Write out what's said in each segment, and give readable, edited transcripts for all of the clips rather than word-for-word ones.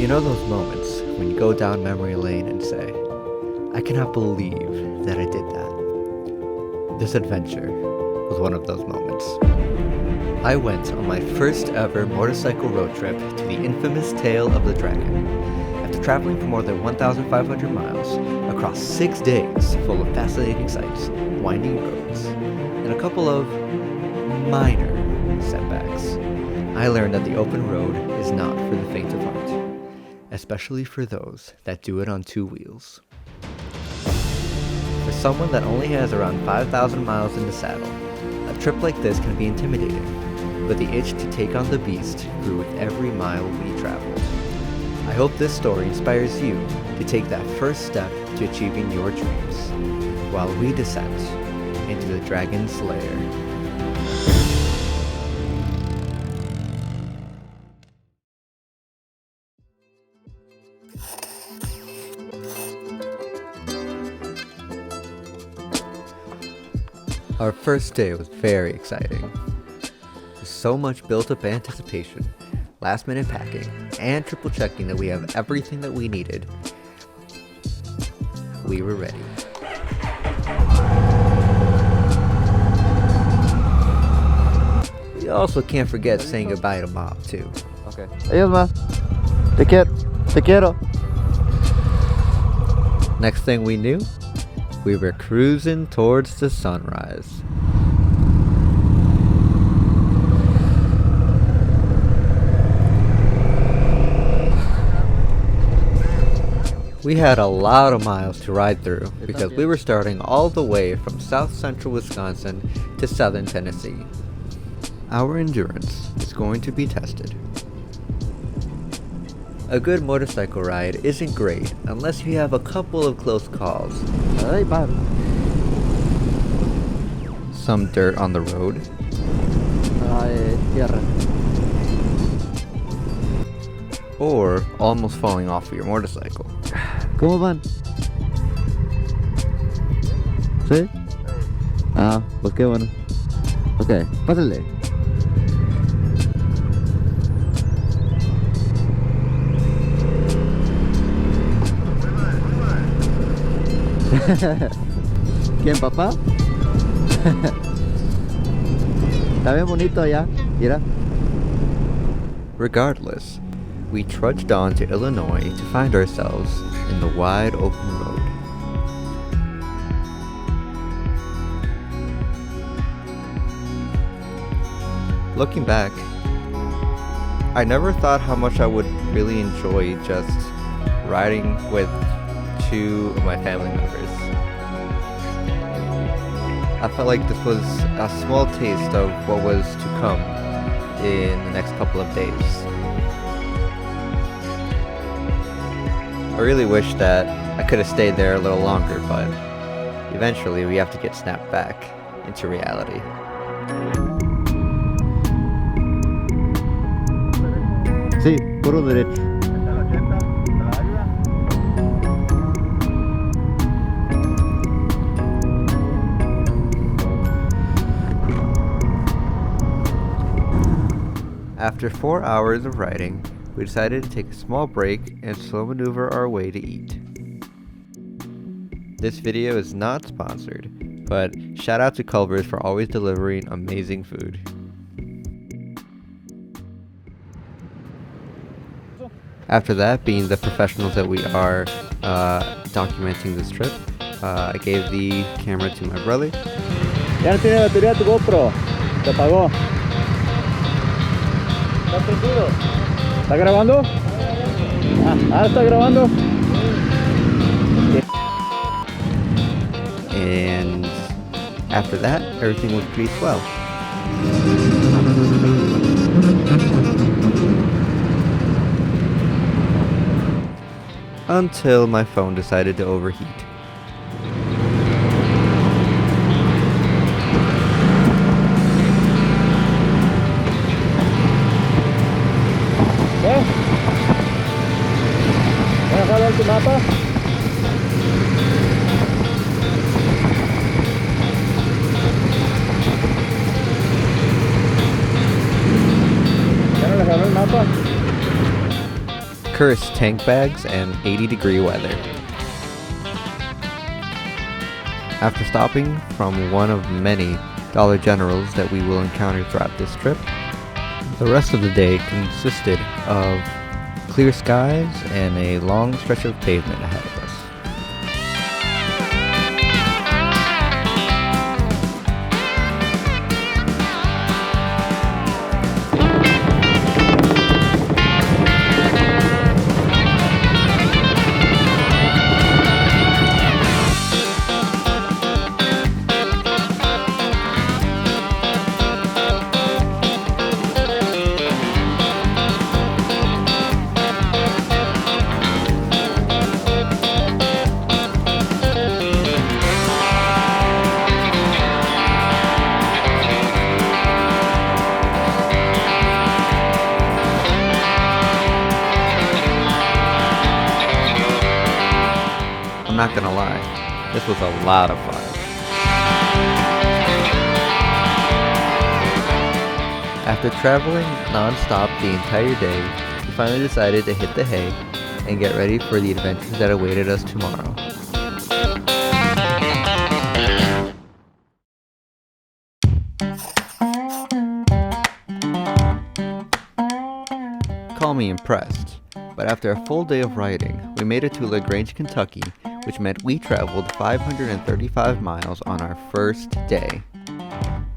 You know those moments when you go down memory lane and say, I cannot believe that I did that. This adventure was one of those moments. I went on my first ever motorcycle road trip to the infamous Tail of the Dragon. After traveling for more than 1,500 miles across 6 days full of fascinating sights, winding roads, and a couple of minor setbacks, I learned that the open road is not for the faint of heart, especially for those that do it on 2 wheels. For someone that only has around 5,000 miles in the saddle, a trip like this can be intimidating, but the itch to take on the beast grew with every mile we traveled. I hope this story inspires you to take that first step to achieving your dreams, while we descend into the dragon's lair. Our first day was very exciting. With so much built-up anticipation, last-minute packing, and triple checking that we have everything that we needed, we were ready. We also can't forget saying goodbye to Mom, too. Okay. Adios, Ma. Te quiero. Te quiero. Next thing we knew, we were cruising towards the sunrise. We had a lot of miles to ride through because we were starting all the way from south central Wisconsin to southern Tennessee. Our endurance is going to be tested. A good motorcycle ride isn't great unless you have a couple of close calls. Some dirt on the road. Or almost falling off of your motorcycle. ¿Cómo van? ¿Sí? Ah, pues qué bueno. Ok, pásale. ¿Quién, papá? Está bien bonito allá, mira. Regardless, we trudged on to Illinois to find ourselves in the wide open road. Looking back, I never thought how much I would really enjoy just riding with 2 of my family members. I felt like this was a small taste of what was to come in the next couple of days. I really wish that I could have stayed there a little longer, but eventually we have to get snapped back into reality. Sí, puro derecho. After 4 hours of riding, we decided to take a small break and slow maneuver our way to eat. This video is not sponsored, but shout out to Culver's for always delivering amazing food. After that, being the professionals that we are documenting this trip, I gave the camera to my brother. Ya no tiene batería tu GoPro, se apagó. ¿Estás prendido? ¿Está grabando? Ah, está grabando. And after that, everything went pretty swell. Until my phone decided to overheat. Tu mapa. curse tank bags and 80-degree weather. After stopping from one of many Dollar Generals that we will encounter throughout this trip, the rest of the day consisted of clear skies and a long stretch of pavement ahead of us. I'm not gonna lie, this was a lot of fun. After traveling non-stop the entire day, we finally decided to hit the hay and get ready for the adventures that awaited us tomorrow. Call me impressed, but after a full day of riding, we made it to LaGrange, Kentucky, which meant we traveled 535 miles on our first day.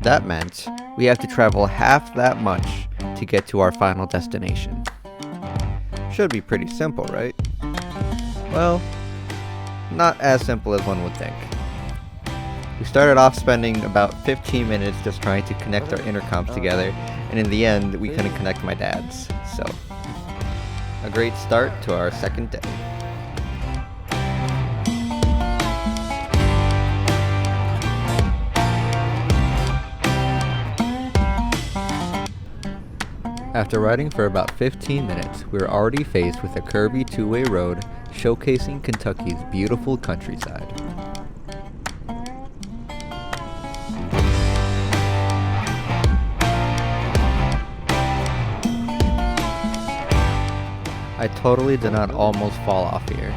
That meant we have to travel half that much to get to our final destination. Should be pretty simple, right? Well, not as simple as one would think. We started off spending about 15 minutes just trying to connect our intercoms together, and in the end, we couldn't connect my dad's, so a great start to our second day. After riding for about 15 minutes, we were already faced with a curvy two-way road showcasing Kentucky's beautiful countryside. I totally did not almost fall off here.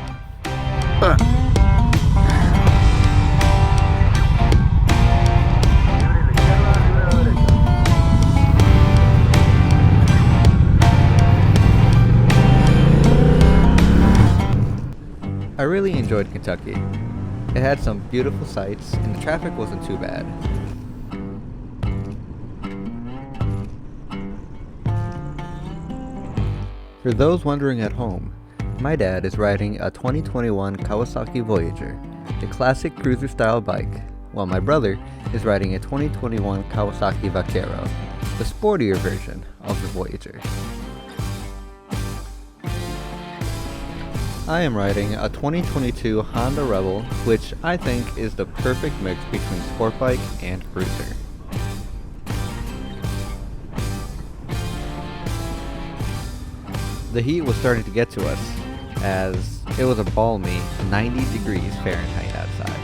I really enjoyed Kentucky. It had some beautiful sights and the traffic wasn't too bad. For those wondering at home, my dad is riding a 2021 Kawasaki Voyager, the classic cruiser-style bike, while my brother is riding a 2021 Kawasaki Vaquero, the sportier version of the Voyager. I am riding a 2022 Honda Rebel, which I think is the perfect mix between sport bike and cruiser. The heat was starting to get to us, as it was a balmy 90 degrees Fahrenheit outside.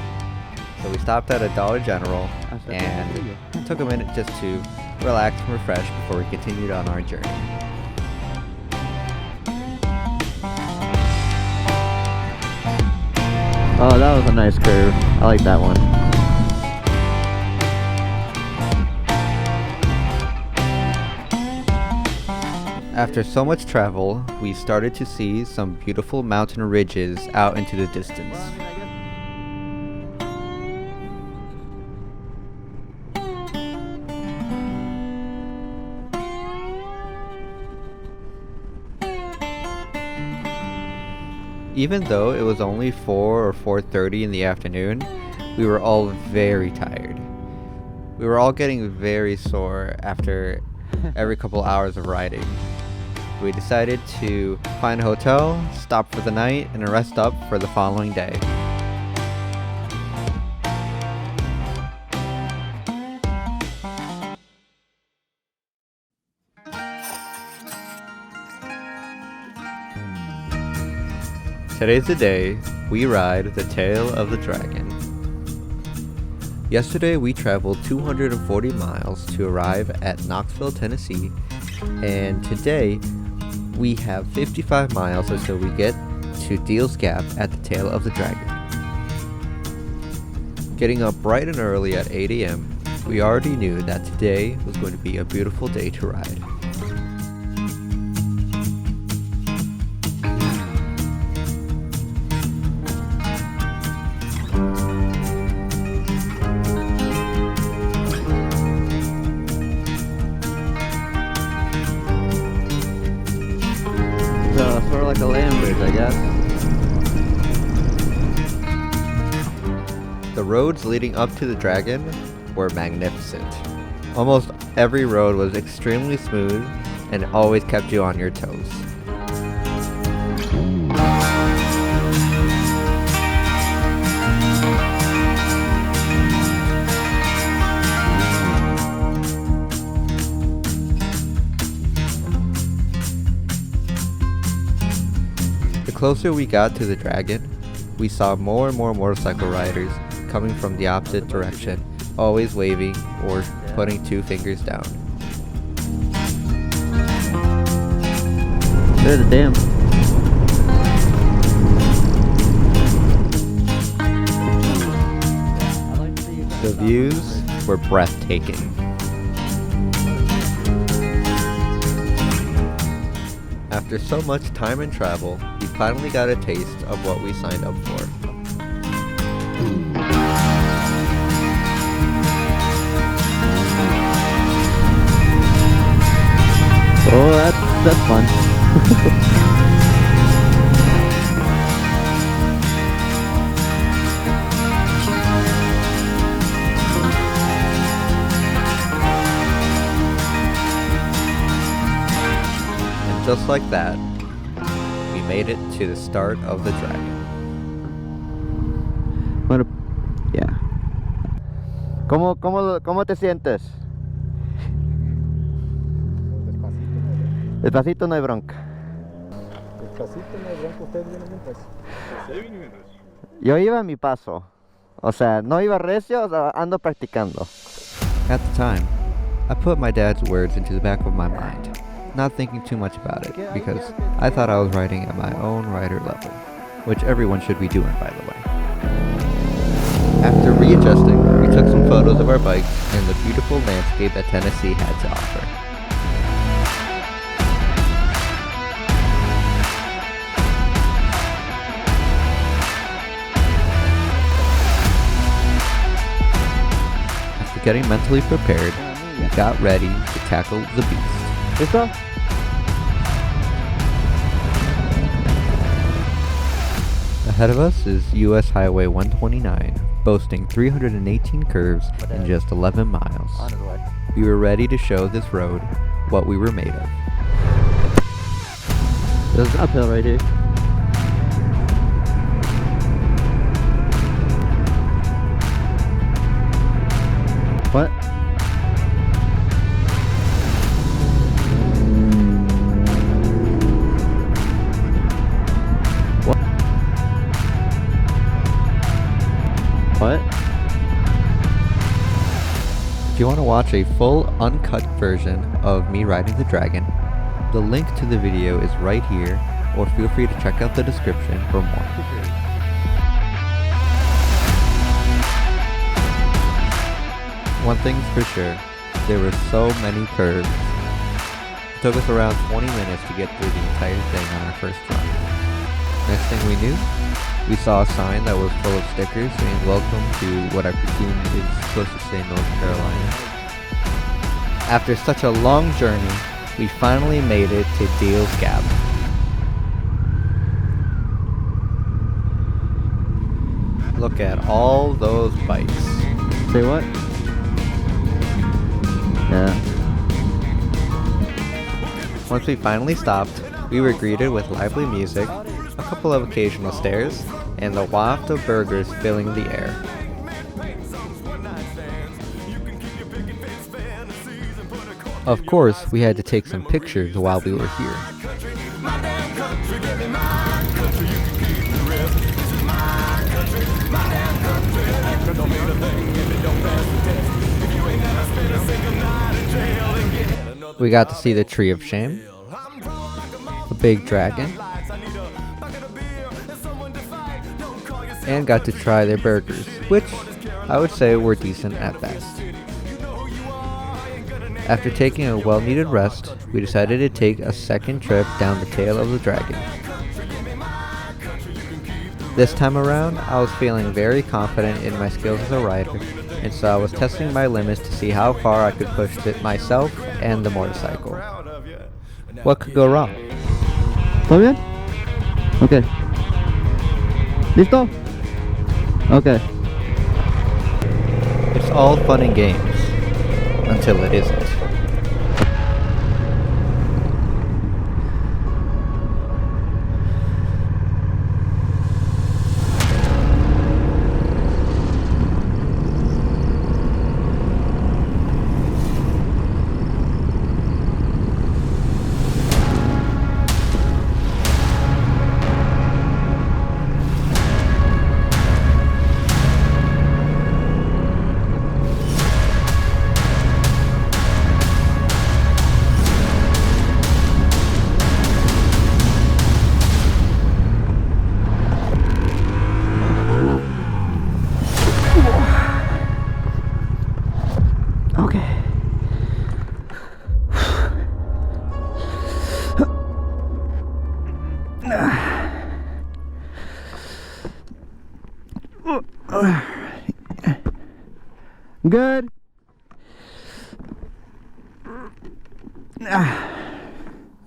So we stopped at a Dollar General and took a minute just to relax and refresh before we continued on our journey. Oh, that was a nice curve. I like that one. After so much travel, we started to see some beautiful mountain ridges out into the distance. Even though it was only 4 or 4:30 in the afternoon, we were all very tired. We were all getting very sore after every couple hours of riding. We decided to find a hotel, stop for the night, and rest up for the following day. Today's the day we ride the tail of the dragon. Yesterday we traveled 240 miles to arrive at Knoxville, Tennessee, and today We have 55 miles until we get to Deal's Gap at the tail of the dragon. Getting up bright and early at 8 a.m., we already knew that today was going to be a beautiful day to ride. So, sort of like a land bridge, I guess. The roads leading up to the dragon were magnificent. Almost every road was extremely smooth and always kept you on your toes. The closer we got to the dragon, we saw more and more motorcycle riders coming from the opposite direction, always waving or putting 2 fingers down. There's a dam. The views were breathtaking. After so much time and travel, we finally got a taste of what we signed up for. Oh, that's fun. And just like that, we made it to the start of the dragon. Bueno, ya. ¿Cómo te sientes? Despacito no hay bronca. Despacito no hay bronca, ustedes vienen mientras. Yo iba a mi paso. O sea, no iba recio, o sea, ando practicando. At the time, I put my dad's words into the back of my mind, not thinking too much about it, because I thought I was riding at my own rider level, which everyone should be doing, by the way. After readjusting, we took some photos of our bikes and the beautiful landscape that Tennessee had to offer. After getting mentally prepared, we got ready to tackle the beast. ¿Listo? Ahead of us is US Highway 129, boasting 318 curves in just 11 miles. We were ready to show this road what we were made of. There's an uphill right here. What? What? If you want to watch a full uncut version of me riding the dragon, the link to the video is right here, or feel free to check out the description for more. One thing's for sure, there were so many curves. It took us around 20 minutes to get through the entire thing on our first run. Next thing we knew, we saw a sign that was full of stickers saying welcome to what I presume is supposed to say North Carolina. After such a long journey, we finally made it to Deal's Gap. Look at all those bikes. Say what? Yeah. Once we finally stopped, we were greeted with lively music, a couple of occasional stares, and the waft of burgers filling the air. Of course, we had to take some pictures while we were here. We got to see the Tree of Shame, big dragon, and got to try their burgers, which I would say were decent at best. After taking a well-needed rest, we decided to take a second trip down the tail of the dragon. This time around, I was feeling very confident in my skills as a rider, and so I was testing my limits to see how far I could push it myself and the motorcycle. What could go wrong? ¿Todo bien? Okay. ¿Listo? Okay. It's all fun and games, until it isn't. Good.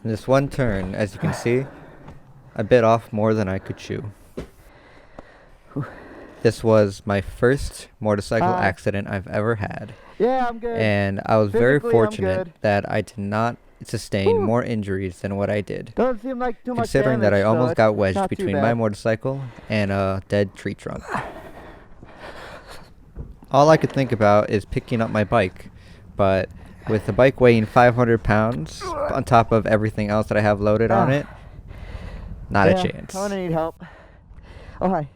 This one turn, as you can see, I bit off more than I could chew. This was my first motorcycle accident I've ever had. Yeah, I'm good. And I was very Physically, I'm fortunate good. that I did not sustain more injuries than what I did. Doesn't seem like too much Considering that I damage, so almost it's got wedged not too between bad. my motorcycle and a dead tree trunk. All I could think about is picking up my bike, but with the bike weighing 500 pounds on top of everything else that I have loaded on it, not a chance. I'm gonna need help. Oh, hi.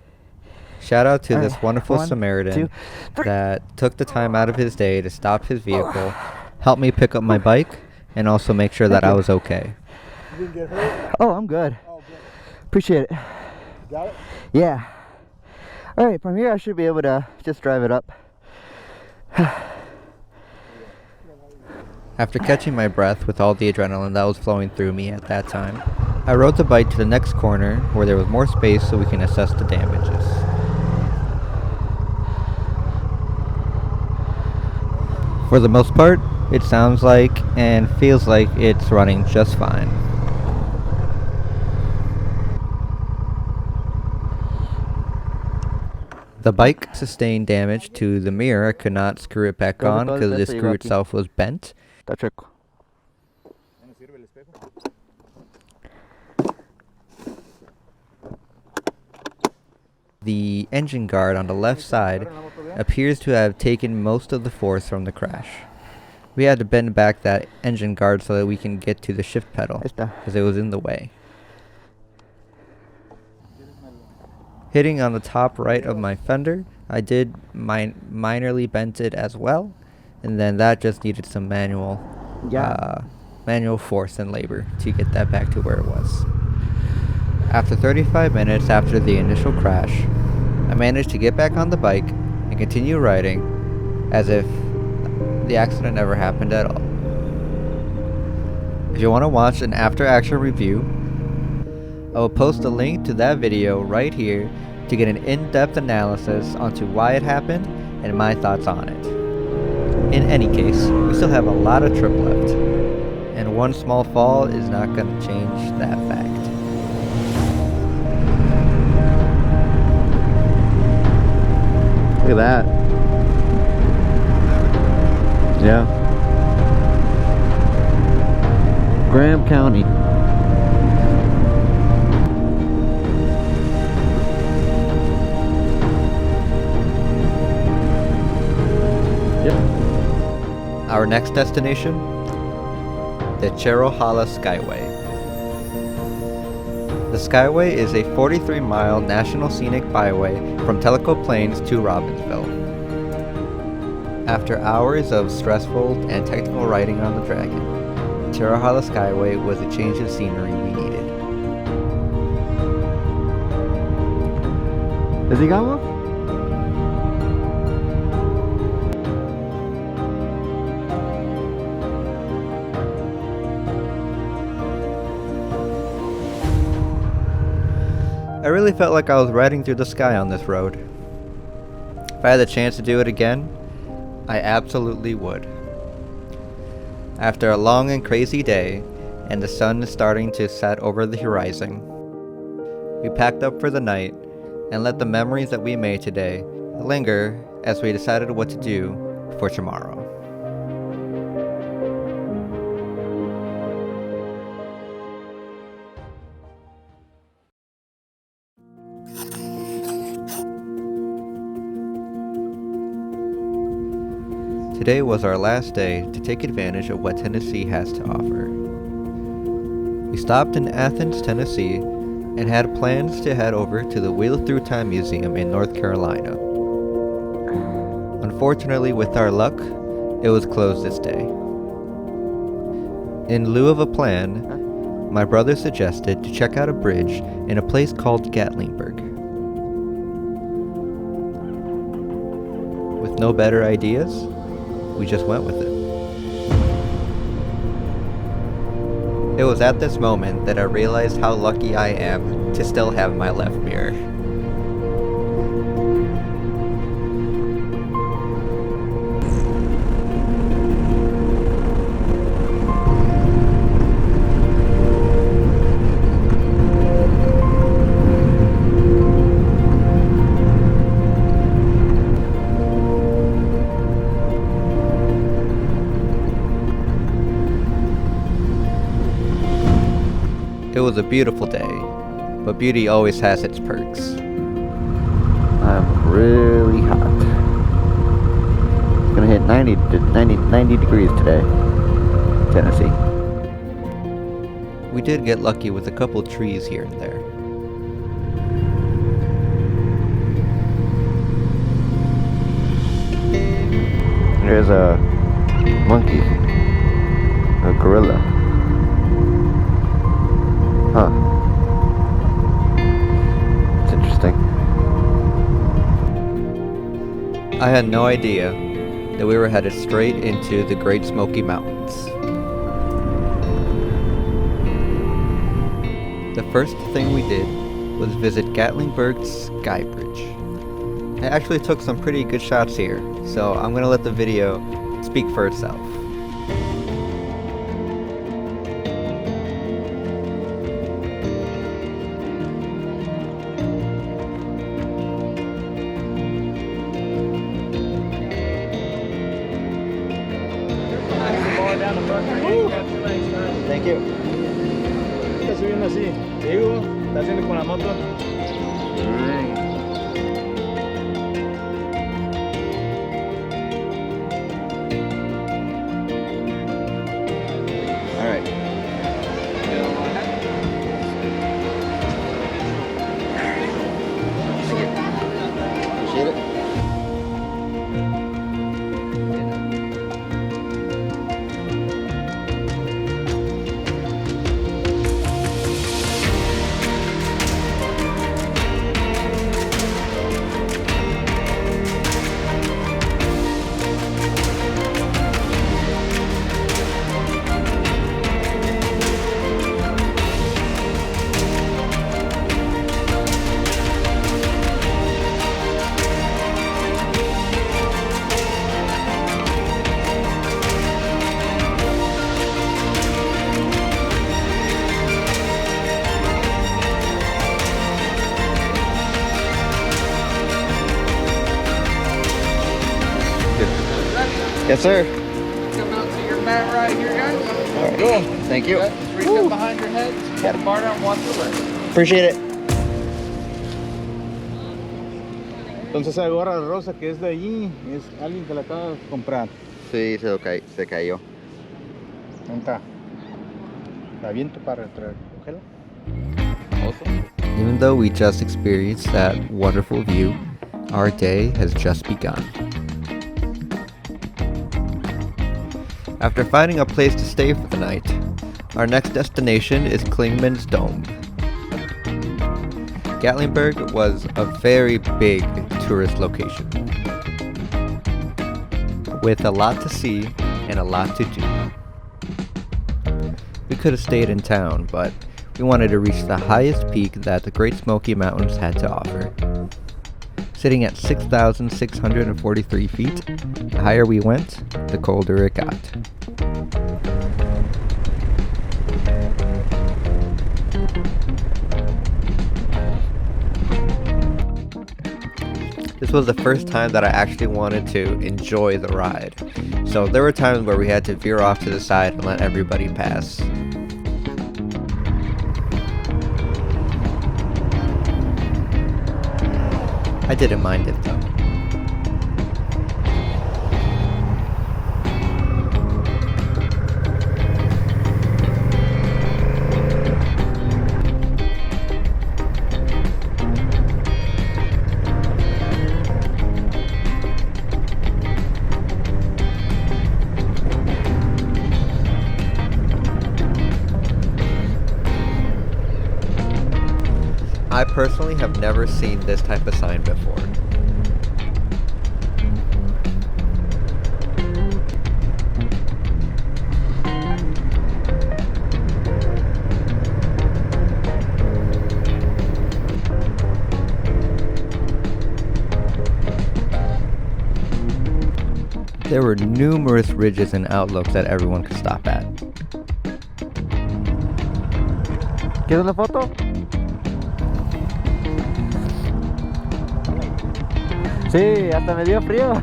Shout out to All this right, wonderful 1, Samaritan 2, 3. that took the time out of his day to stop his vehicle, help me pick up my bike, and also make sure that I was okay. You didn't get hurt? Oh, I'm good. Oh, good. Appreciate it. Got it? Yeah. All right, from here I should be able to just drive it up. After catching my breath with all the adrenaline that was flowing through me at that time, I rode the bike to the next corner where there was more space so we can assess the damages. For the most part, it sounds like and feels like it's running just fine. The bike sustained damage to the mirror. I could not screw it back on because the screw itself was bent. Está chueco. The engine guard on the left side appears to have taken most of the force from the crash. We had to bend back that engine guard so that we can get to the shift pedal because it was in the way. Hitting on the top right of my fender, I did minorly bent it as well, and then that just needed some manual force and labor to get that back to where it was. After 35 minutes after the initial crash, I managed to get back on the bike and continue riding as if the accident never happened at all. If you want to watch an after-action review, I will post a link to that video right here to get an in-depth analysis onto why it happened and my thoughts on it. In any case, we still have a lot of trip left, and one small fall is not going to change that fact. Look at that. Yeah. Graham County. Our next destination, the Cherohala Skyway. The Skyway is a 43-mile national scenic byway from Tellico Plains to Robbinsville. After hours of stressful and technical riding on the Dragon, Cherohala Skyway was the change of scenery we needed. ¿Sigamos? I really felt like I was riding through the sky on this road. If I had the chance to do it again, I absolutely would. After a long and crazy day, and the sun is starting to set over the horizon, we packed up for the night and let the memories that we made today linger as we decided what to do for tomorrow. Today was our last day to take advantage of what Tennessee has to offer. We stopped in Athens, Tennessee, and had plans to head over to the Wheel Through Time Museum in North Carolina. Unfortunately, with our luck, it was closed this day. In lieu of a plan, my brother suggested to check out a bridge in a place called Gatlinburg. With no better ideas, we just went with it. It was at this moment that I realized how lucky I am to still have my left mirror. It was a beautiful day, but beauty always has its perks. I'm really hot. It's gonna hit 90 degrees today, Tennessee. We did get lucky with a couple trees here and there. There's a monkey, a gorilla. Huh. It's interesting. I had no idea that we were headed straight into the Great Smoky Mountains. The first thing we did was visit Gatlinburg's Skybridge. I actually took some pretty good shots here, so I'm gonna let the video speak for itself. Thank you. Está subiendo así. Digo, está haciendo con la moto. All right. Appreciate it. Yes, sir. Come out to your mat right here, guys. All right. Cool. Thank you. Just reach up behind your head, get a bar down, watch the left. Appreciate it. Entonces esa gorra rosa que es de allí es alguien que la acaba de comprar. Sí, se cayó. ¿Dónde está? La aviento para recogerla. Even though we just experienced that wonderful view, our day has just begun. After finding a place to stay for the night, our next destination is Clingman's Dome. Gatlinburg was a very big tourist location, with a lot to see and a lot to do. We could have stayed in town, but we wanted to reach the highest peak that the Great Smoky Mountains had to offer. Sitting at 6,643 feet, the higher we went, the colder it got. This was the first time that I actually wanted to enjoy the ride. So there were times where we had to veer off to the side and let everybody pass. I didn't mind it though. I personally have never seen this type of sign before. There were numerous ridges and outlooks that everyone could stop at. ¿Quieres una foto? Sí, hasta me dio frío.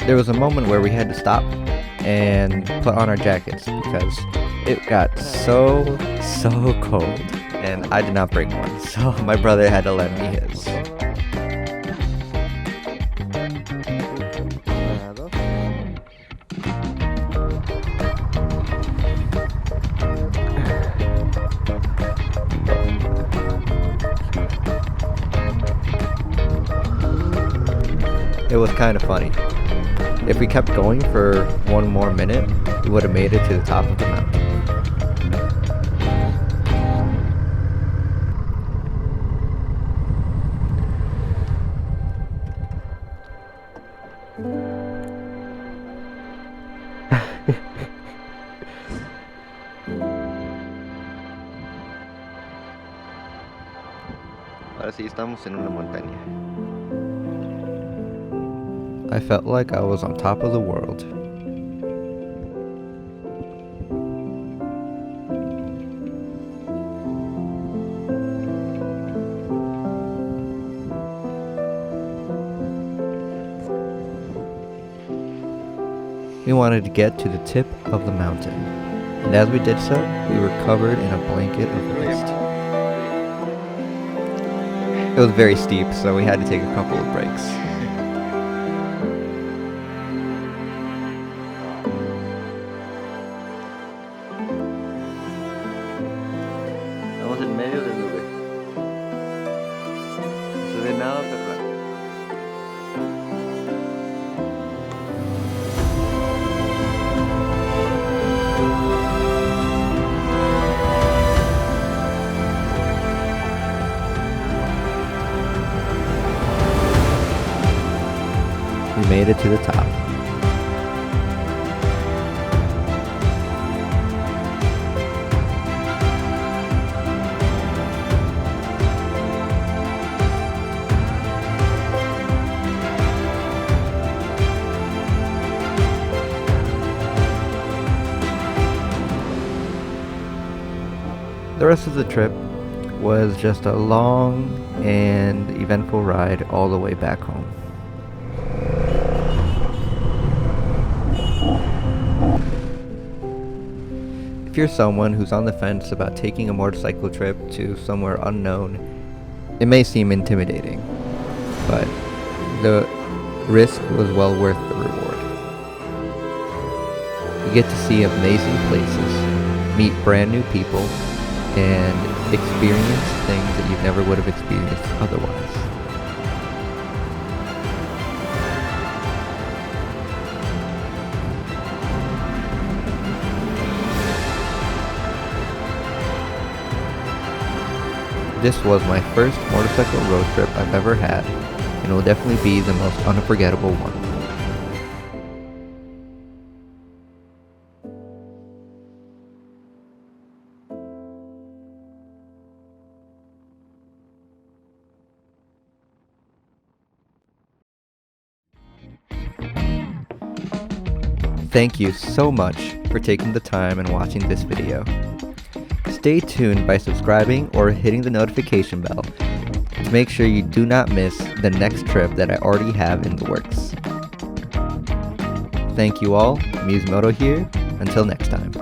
There was a moment where we had to stop and put on our jackets because it got so cold, and I did not bring one, so my brother had to lend me his. It was kind of funny. If we kept going for one more minute, we would have made it to the top of the mountain. Ahora sí estamos en una montaña. I felt like I was on top of the world. We wanted to get to the tip of the mountain, and as we did so, we were covered in a blanket of mist. It was very steep, so we had to take a couple of breaks. Estamos en medio de nube. No se ve nada, pero We made it to the top. The rest of the trip was just a long and eventful ride all the way back home. If you're someone who's on the fence about taking a motorcycle trip to somewhere unknown, it may seem intimidating, but the risk was well worth the reward. You get to see amazing places, meet brand new people, and experience things that you never would have experienced otherwise. This was my first motorcycle road trip I've ever had, and will definitely be the most unforgettable one. Thank you so much for taking the time and watching this video. Stay tuned by subscribing or hitting the notification bell to make sure you do not miss the next trip that I already have in the works. Thank you all, Musemoto here, until next time.